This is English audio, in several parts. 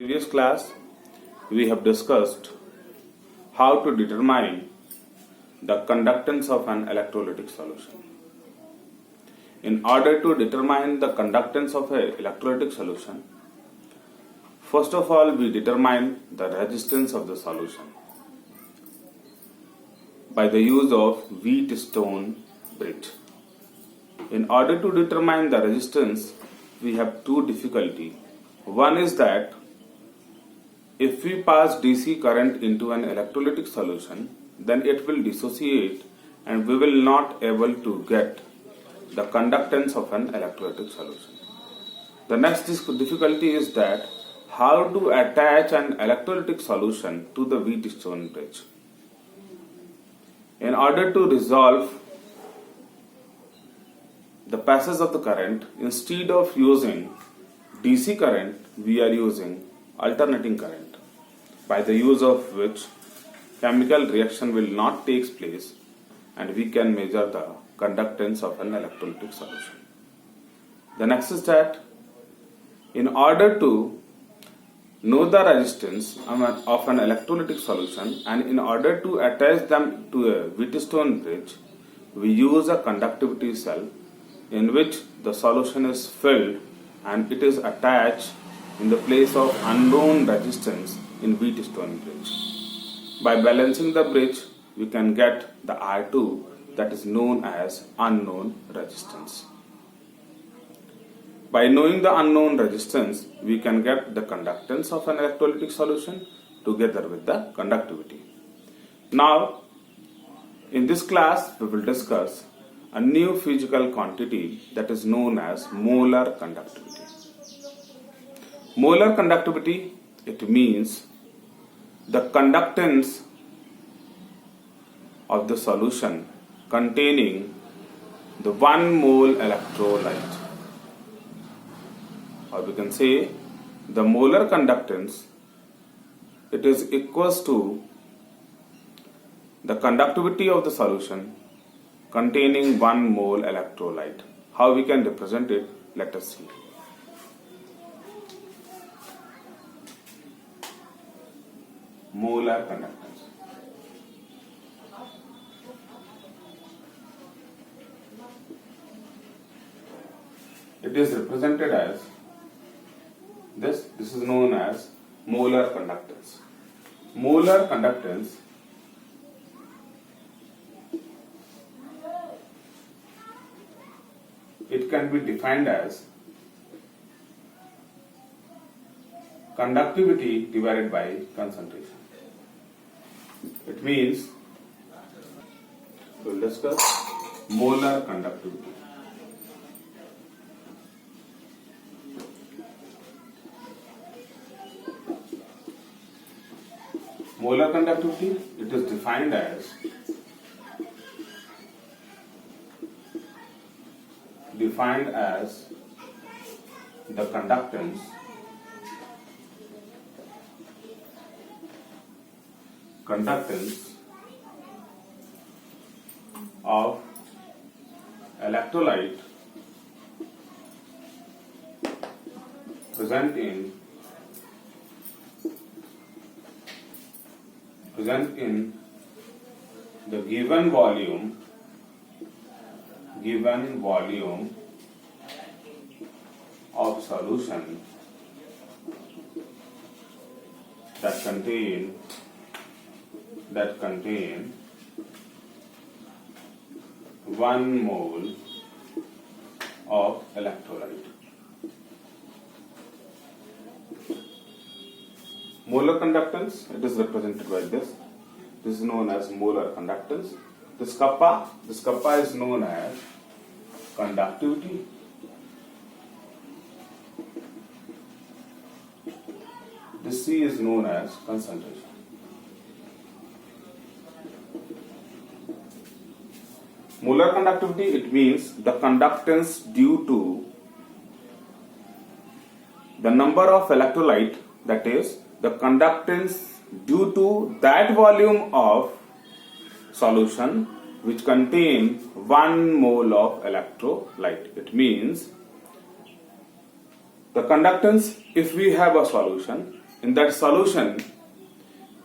Previous class we have discussed how to determine the conductance of an electrolytic solution. In order to determine the conductance of an electrolytic solution, first of all we determine the resistance of the solution by the use of Wheatstone bridge. In order to determine the resistance, we have two difficulties. One is that if we pass DC current into an electrolytic solution, then it will dissociate and we will not able to get the conductance of an electrolytic solution. The next difficulty is that how to attach an electrolytic solution to the Wheatstone bridge. In order to resolve the passage of the current, instead of using DC current, we are using alternating current, by the use of which chemical reaction will not take place and we can measure the conductance of an electrolytic solution. The next is that in order to know the resistance of an electrolytic solution and in order to attach them to a Wheatstone bridge, we use a conductivity cell in which the solution is filled and it is attached in the place of unknown resistance in Wheatstone bridge. By balancing the bridge, we can get the R2 that is known as unknown resistance. By knowing the unknown resistance, we can get the conductance of an electrolytic solution together with the conductivity. Now, in this class, we will discuss a new physical quantity that is known as molar conductivity. Molar conductivity, it means the conductance of the solution containing the 1 mole electrolyte, or we can say the molar conductance, it is equals to the conductivity of the solution containing 1 mole electrolyte. How we can represent it? Let us see. Molar conductance. It is represented as this. This is known as molar conductance. Molar conductance it can be defined as conductivity divided by concentration. It means we will discuss molar conductivity. Molar conductivity, it is defined as the conductance of electrolyte present in the given volume of solution that contain 1 mole of electrolyte. Molar conductance, it is represented by this. This is known as molar conductance. This kappa is known as conductivity. This C is known as concentration. Molar conductivity, it means the conductance due to the number of electrolyte, that is the conductance due to that volume of solution which contain 1 mole of electrolyte. It means the conductance, if we have a solution in that solution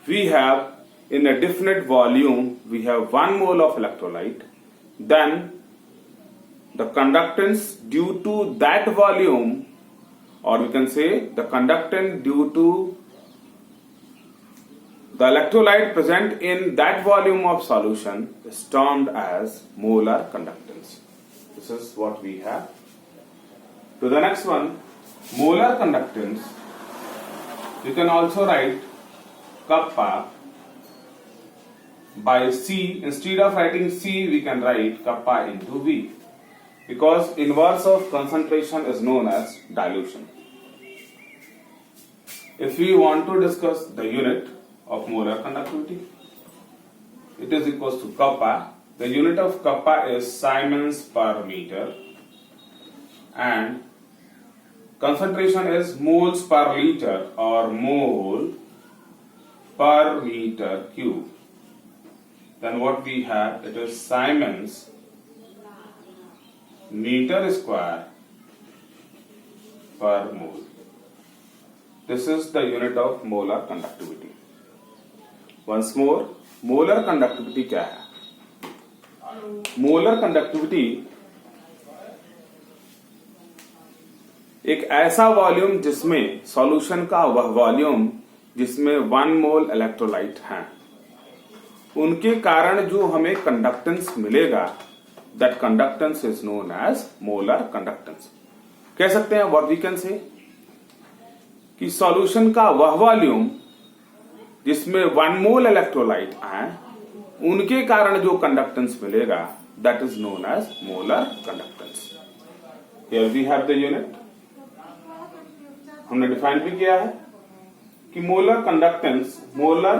we have in a definite volume we have 1 mole of electrolyte, then the conductance due to that volume, or we can say the conductance due to the electrolyte present in that volume of solution is termed as molar conductance. This is what we have. To the next one, molar conductance, you can also write kappa by C. Instead of writing C, we can write kappa into V, because inverse of concentration is known as dilution. If we want to discuss the unit of molar conductivity, it is equals to kappa. The unit of kappa is Siemens per meter and concentration is moles per liter or mole per meter cube. Then what we have, it is Siemens meter square per mole. This is the unit of molar conductivity. Once more, molar conductivity क्या है? Molar conductivity एक ऐसा volume जिसमें solution का वह volume जिसमें 1 मोल electrolyte हैं, उनके कारण जो हमें कंडक्टेंस मिलेगा, that conductance is known as molar conductance. कह सकते हैं व्हाट वी कैन से कि सॉल्यूशन का वह वॉल्यूम जिसमें 1 मोल इलेक्ट्रोलाइट हैं, उनके कारण जो कंडक्टेंस मिलेगा, that is known as molar conductance. Here we have the unit. हमने डिफाइन भी किया है कि molar conductance, molar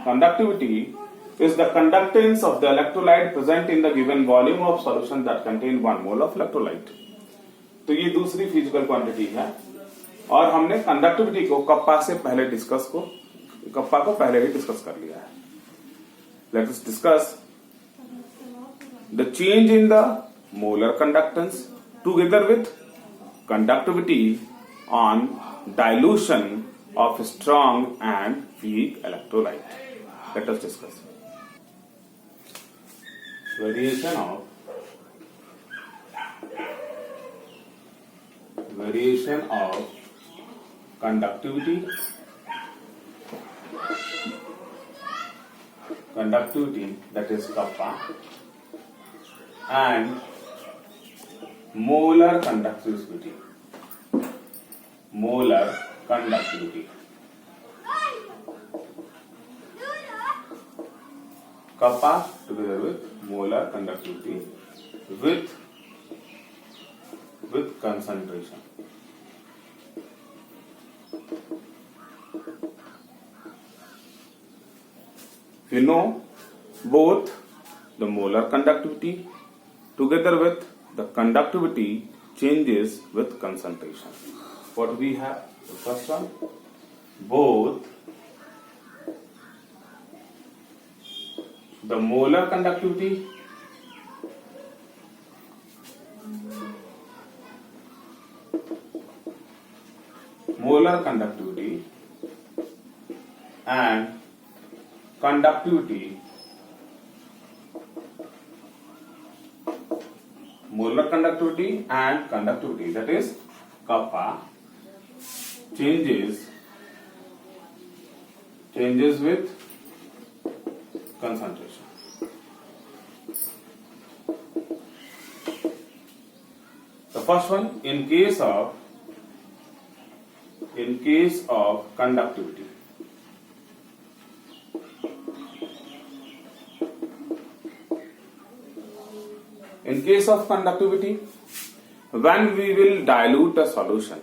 conductivity is the conductance of the electrolyte present in the given volume of solution that contain 1 mole of electrolyte. तो ये दूसरी physical quantity है और हमने कंडक्टिविटी को कप्पा से पहले कप्पा को पहले ही डिस्कस कर लिया है. Let us discuss the change in the molar conductance together with conductivity on dilution of strong and weak electrolyte. Let us discuss. Variation of conductivity that is kappa and molar conductivity. Kappa together with molar conductivity with concentration. We know both the molar conductivity together with the conductivity changes with concentration. What we have? The first one, both the molar conductivity and conductivity, that is kappa changes with concentration. The first one, in case of conductivity, when we will dilute a solution,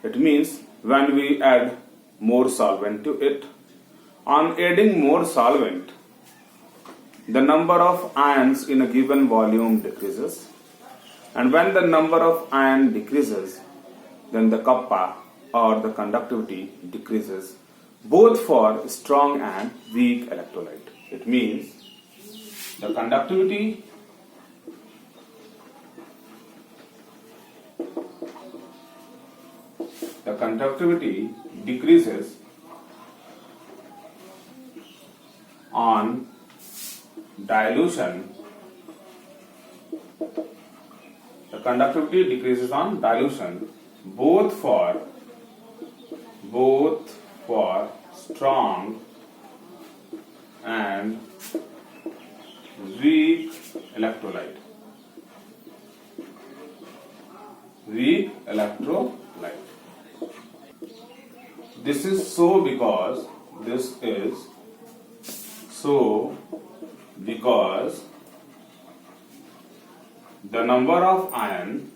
it means when we add more solvent to it. On adding more solvent, the number of ions in a given volume decreases, and when the number of ion decreases, then the kappa or the conductivity decreases, both for strong and weak electrolyte. It means the conductivity the conductivity decreases on dilution. The conductivity decreases on dilution both for strong and weak electrolyte. This is so because the number of ion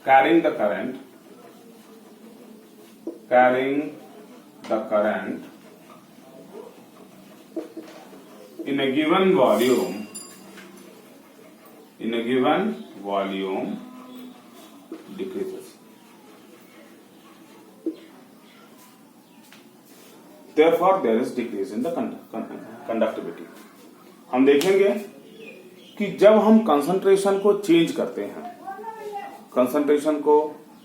carrying the current in a given volume decreases. Therefore, there is decrease in the conductivity. हम देखेंगे कि जब हम concentration को change करते हैं, concentration को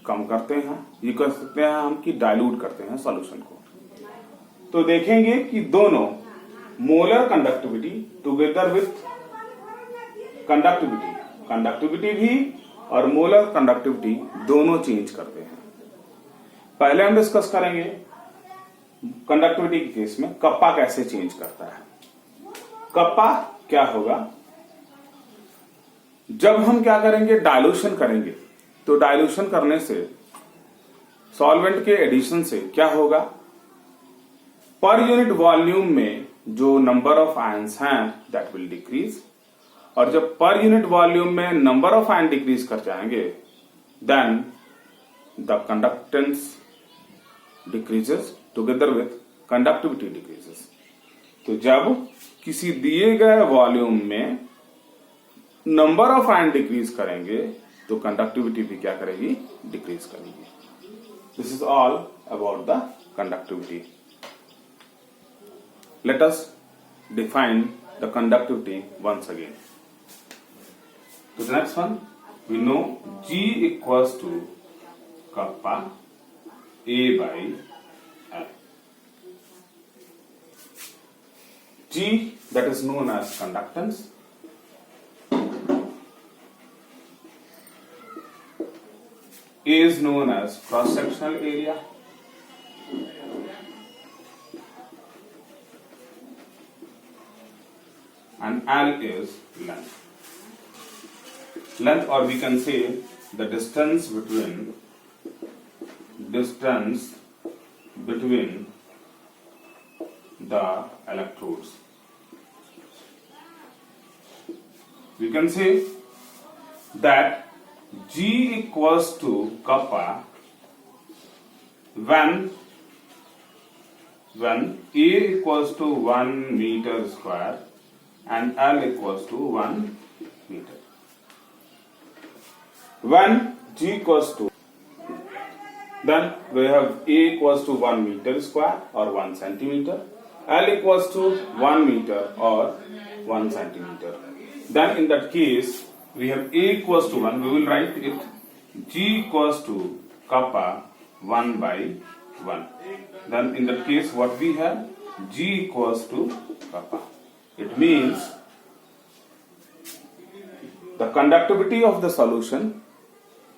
कम करते हैं, ये कर सकते हैं हम कि डाइल्यूट करते हैं सॉल्यूशन को, तो देखेंगे कि दोनों molar conductivity together with conductivity भी और मोलर कंडक्टिविटी दोनों चेंज करते हैं. पहले हम डिस्कस करेंगे कंडक्टिविटी के केस में कप्पा कैसे चेंज करता है. कप्पा क्या होगा, जब हम क्या करेंगे, डाइल्यूशन करेंगे, तो डाइल्यूशन करने से सॉल्वेंट के एडिशन से क्या होगा, पर यूनिट वॉल्यूम में जो नंबर ऑफ आयंस हैं दैट विल डिक्रीज, और जब पर यूनिट वॉल्यूम में नंबर ऑफ आयन डिक्रीज कर जाएंगे then the conductance decreases together with conductivity decreases. तो जब किसी दिए गए वॉल्यूम में नंबर ऑफ आयन डिक्रीज करेंगे तो कंडक्टिविटी भी क्या करेगी, डिक्रीज करेगी. This is all about the conductivity. Let us define the conductivity once again. तो the next one we know G equals to kappa A by L. G, that is known as conductance, A is known as cross-sectional area, and L is length. Length, or we can say the distance between the electrodes. We can say that G equals to kappa when A equals to 1 meter square and L equals to 1 meter. When G equals to, then we have A equals to 1 meter square or 1 centimeter, L equals to 1 meter or 1 centimeter. Then in that case we have A equals to 1, we will write it G equals to kappa 1 by 1. Then in that case what we have, G equals to kappa. It means the conductivity of the solution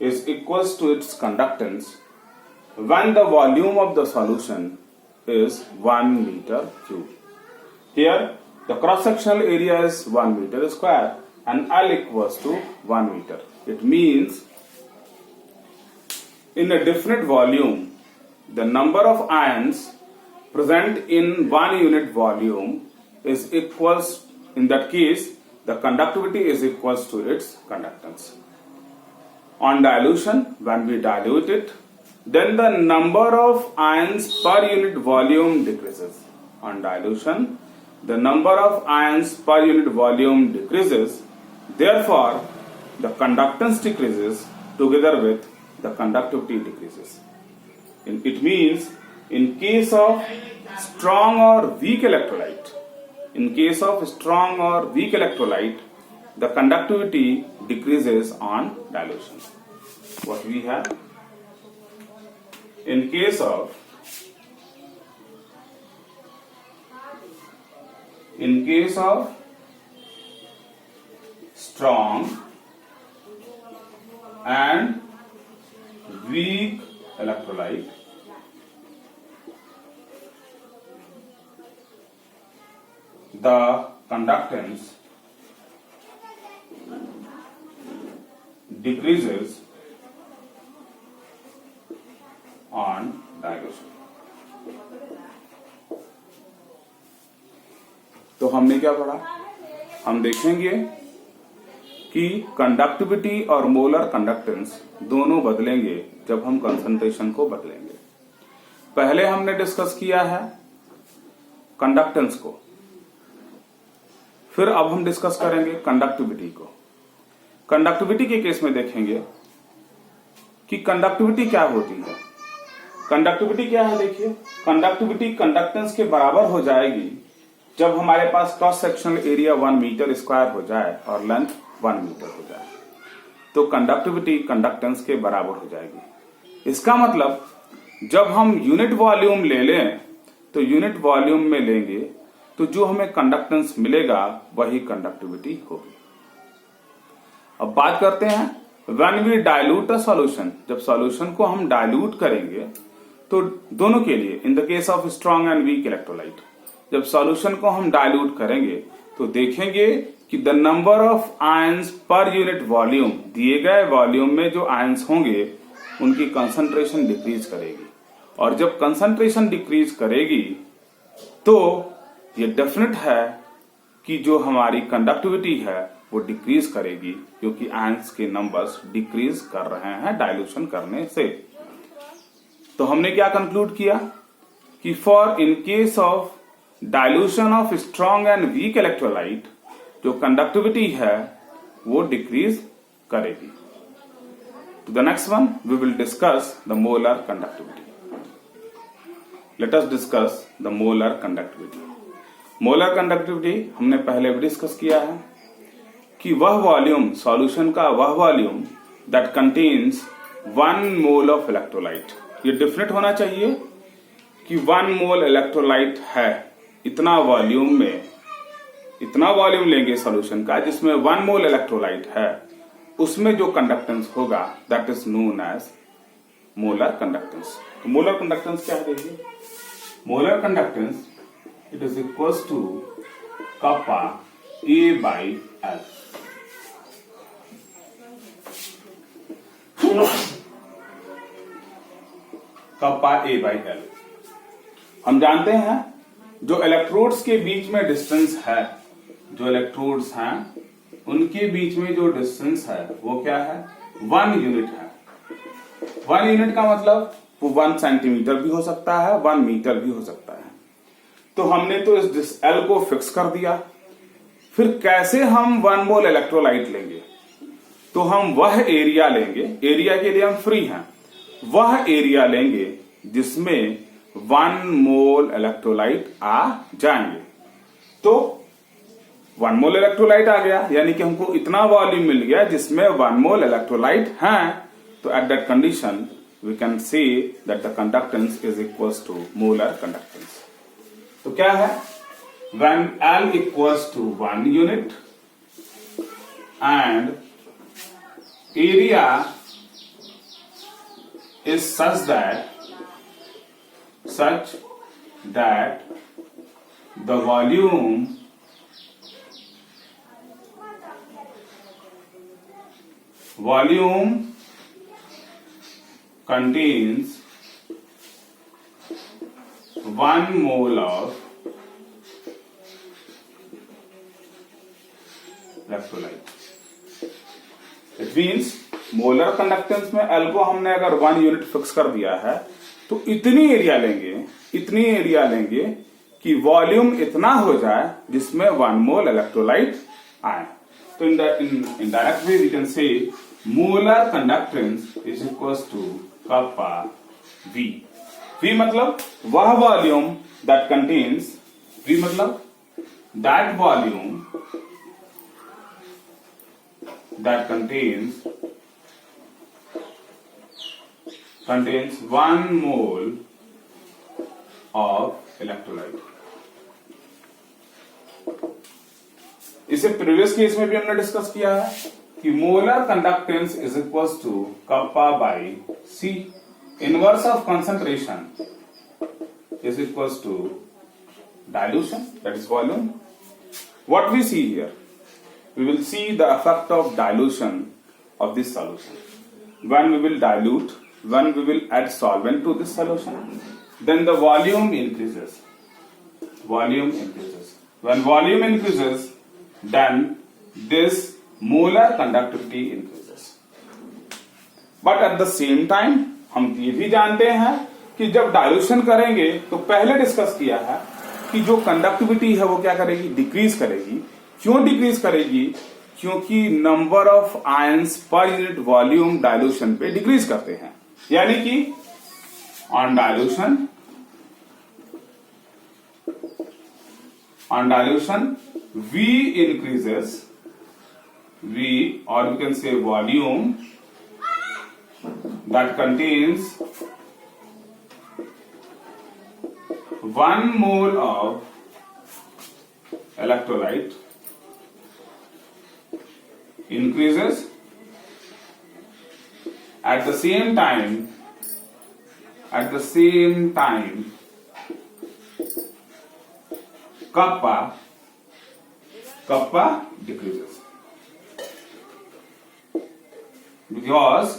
is equals to its conductance when the volume of the solution is 1 meter cube. Here the cross-sectional area is 1 meter square and L equals to 1 meter. It means in a definite volume the number of ions present in 1 unit volume is equals, in that case the conductivity is equals to its conductance. On dilution, when we dilute it, then the number of ions per unit volume decreases. On dilution, the number of ions per unit volume decreases, therefore the conductance decreases together with the conductivity decreases. It means in case of strong or weak electrolyte, the conductivity decreases on dilution. What we have in case of strong and weak electrolyte, the conductance decreases on dilution. तो हमने क्या पढ़ा? हम देखेंगे कि conductivity और molar conductance दोनों बदलेंगे जब हम कंसंट्रेशन को बदलेंगे। पहले हमने डिस्कस किया है कंडक्टेंस को, फिर अब हम डिस्कस करेंगे कंडक्टिविटी को। कंडक्टिविटी के केस में देखेंगे कि कंडक्टिविटी क्या होती है। कंडक्टिविटी क्या है? देखिए, कंडक्टिविटी कंडक्टेंस के बराबर हो जाएगी जब हमारे पास cross sectional area 1 metre square हो जाए और लेंथ 1 मीटर हो जाए, तो कंडक्टिविटी कंडक्टेंस के बराबर हो जाएगी। इसका मतलब जब हम यूनिट वॉल्यूम ले लें तो यूनिट वॉल्यूम में लेंगे तो जो हमें कंडक्टेंस मिलेगा वही कंडक्टिविटी होगी। अब बात करते हैं when we dilute a solution. जब सॉल्यूशन को हम डाइल्यूट करेंगे तो दोनों के लिए, in the case of strong and weak electrolyte, जब सॉल्यूशन को हम डाइल्यूट करेंगे तो देखेंगे कि the number of ions per unit volume, दिए गए वॉल्यूम में जो आयंस होंगे उनकी कंसंट्रेशन डिक्रीज करेगी। और जब कंसंट्रेशन डिक्रीज करेगी तो ये डेफिनेट है कि जो हमारी कंडक्टिविटी है वो डिक्रीज करेगी, क्योंकि आयंस के नंबर्स डिक्रीज कर रहे हैं डाइल्यूशन करने से। तो हमने क्या कंक्लूड किया कि for in case of dilution of strong and weak electrolyte जो कंडक्टिविटी है वो डिक्रीज करेगी। तो the next one we will discuss the molar conductivity. Let us discuss the molar conductivity. Molar conductivity हमने पहले भी डिस्कस किया है कि वह वॉल्यूम, सॉल्यूशन का वह volume that contains 1 mole of electrolyte. ये डिफिनेट होना चाहिए कि 1 मोल इलेक्ट्रोलाइट है, इतना वॉल्यूम में, इतना वॉल्यूम लेंगे सॉल्यूशन का जिसमें 1 मोल इलेक्ट्रोलाइट है, उसमें जो कंडक्टेंस होगा that is known as molar conductance. तो मोलर कंडक्टेंस क्या है? देखिए, molar conductance it is equals to kappa A by L. Kappa A by L. हम जानते हैं जो इलेक्ट्रोड्स के बीच में डिस्टेंस है, जो इलेक्ट्रोड्स हैं उनके बीच में जो डिस्टेंस है वो क्या है? 1 यूनिट है। 1 यूनिट का मतलब वो 1 सेंटीमीटर भी हो सकता है, 1 मीटर भी हो सकता है। तो हमने तो इस एल को फिक्स कर दिया। फिर कैसे हम 1 मोल इलेक्ट्रोलाइट लेंगे? तो हम वह एरिया लेंगे, एरिया के लिए हम फ्री हैं, वह एरिया लेंगे जिसमें 1 मोल इलेक्ट्रोलाइट आ जाएंगे। तो 1 मोल इलेक्ट्रोलाइट आ गया, यानी कि हमको इतना वॉल्यूम मिल गया जिसमें 1 मोल इलेक्ट्रोलाइट हैं। तो at that condition we can say that the conductance is equals to molar conductance. तो क्या है? when L equals to 1 unit and area is such that the volume contains 1 mole of electrolyte. It means molar conductance में L को हमने अगर 1 unit fix कर दिया है तो इतनी एरिया लेंगे कि वॉल्यूम इतना हो जाए जिसमें 1 मोल इलेक्ट्रोलाइट आए। तो in direct way we can say molar conductance is equals to kappa V. V मतलब वह वॉल्यूम दैट कंटेन्स, वी मतलब that volume that contains 1 mole of electrolyte. इसे प्रीवियस केस में भी हमने डिस्कस किया है कि molar conductance is equal to kappa by C. Inverse of concentration is equal to dilution, that is volume. What we see here, we will see the effect of dilution of this solution. When we will dilute, when we will add solvent to this solution, then the volume increases. Volume increases. When volume increases, then this molar conductivity increases. But at the same time, हम ये भी जानते हैं कि जब dilution करेंगे तो पहले डिस्कस किया है कि जो कंडक्टिविटी है वो क्या करेगी, डिक्रीज करेगी. क्यों डिक्रीज करेगी? क्योंकि number of ions per unit volume dilution पे डिक्रीज करते हैं. यानी कि on dilution V increases, V, or we can say volume that contains 1 mole of electrolyte increases. At the same time, kappa decreases, because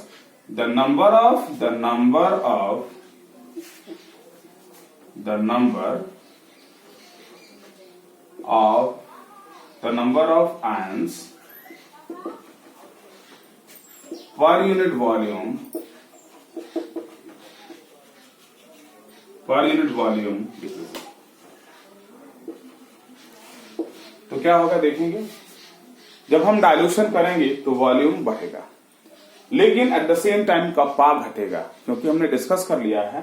the number of ions per unit volume decreases. तो क्या होगा देखेंगे, जब हम dilution करेंगे तो volume बढ़ेगा, लेकिन at the same time kappa घटेगा. क्योंकि हमने डिस्कस कर लिया है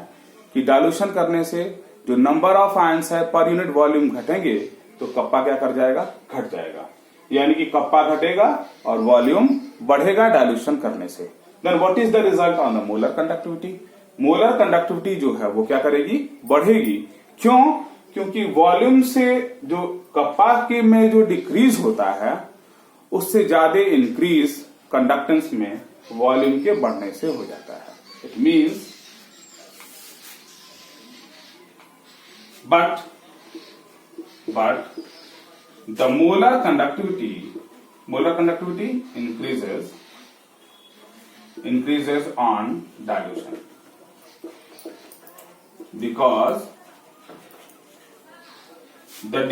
कि डायल्यूशन करने से जो नंबर ऑफ आयंस है पर यूनिट वॉल्यूम घटेंगे तो कप्पा क्या कर जाएगा, घट जाएगा. यानी कि कप्पा घटेगा और वॉल्यूम बढ़ेगा डायल्यूशन करने से. Then what is the result on the molar conductivity? Molar conductivity जो है वो क्या करेगी, बढ़ेगी. क्यों? क्योंकि वॉल्यूम से जो कप्पा के में जो डिक्रीज होता है उससे ज्यादा इंक्रीज कंडक्टेंस में वॉल्यूम के बढ़ने से हो जाता है. It means but the molar conductivity increases on dilution, because the